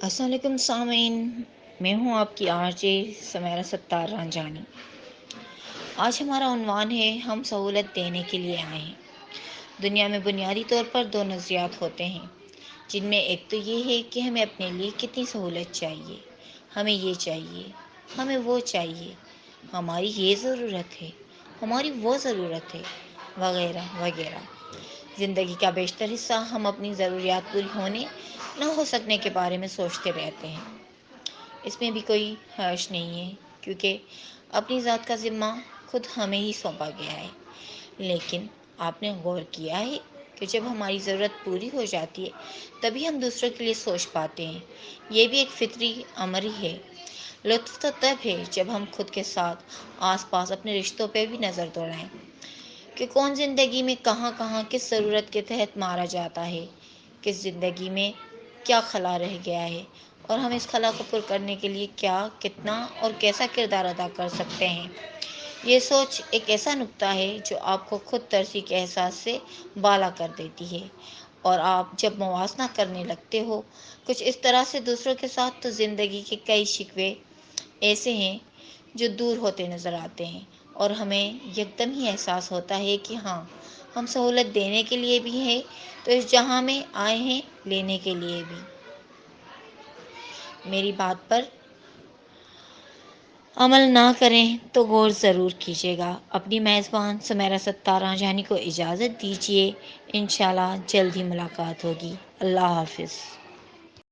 السلام علیکم سامعین، میں ہوں آپ کی آرجے سمیرہ ستار رنجانی۔ آج ہمارا عنوان ہے ہم سہولت دینے کے لیے آئے ہیں۔ دنیا میں بنیادی طور پر دو نظریات ہوتے ہیں، جن میں ایک تو یہ ہے کہ ہمیں اپنے لیے کتنی سہولت چاہیے، ہمیں یہ چاہیے، ہمیں وہ چاہیے، ہماری یہ ضرورت ہے، ہماری وہ ضرورت ہے، وغیرہ وغیرہ۔ زندگی کا بیشتر حصہ ہم اپنی ضروریات پوری ہونے نہ ہو سکنے کے بارے میں سوچتے رہتے ہیں۔ اس میں بھی کوئی حرج نہیں ہے، کیونکہ اپنی ذات کا ذمہ خود ہمیں ہی سونپا گیا ہے۔ لیکن آپ نے غور کیا ہے کہ جب ہماری ضرورت پوری ہو جاتی ہے تبھی ہم دوسروں کے لیے سوچ پاتے ہیں۔ یہ بھی ایک فطری امر ہی ہے۔ لطف تو تب ہے جب ہم خود کے ساتھ آس پاس اپنے رشتوں پہ بھی نظر دوڑائیں کہ کون زندگی میں کہاں کہاں کس ضرورت کے تحت مارا جاتا ہے، کس زندگی میں کیا خلا رہ گیا ہے، اور ہم اس خلا کو پر کرنے کے لیے کیا، کتنا اور کیسا کردار ادا کر سکتے ہیں۔ یہ سوچ ایک ایسا نقطہ ہے جو آپ کو خود ترسی کے احساس سے بالا کر دیتی ہے، اور آپ جب موازنہ کرنے لگتے ہو کچھ اس طرح سے دوسروں کے ساتھ، تو زندگی کے کئی شکوے ایسے ہیں جو دور ہوتے نظر آتے ہیں، اور ہمیں یکدم ہی احساس ہوتا ہے کہ ہاں، ہم سہولت دینے کے لیے بھی ہیں تو اس جہاں میں آئے ہیں لینے کے لیے بھی۔ میری بات پر عمل نہ کریں تو غور ضرور کیجیے گا۔ اپنی میزبان سمیرہ ستار رنجانی کو اجازت دیجیے، انشاءاللہ جلد ہی ملاقات ہوگی۔ اللہ حافظ۔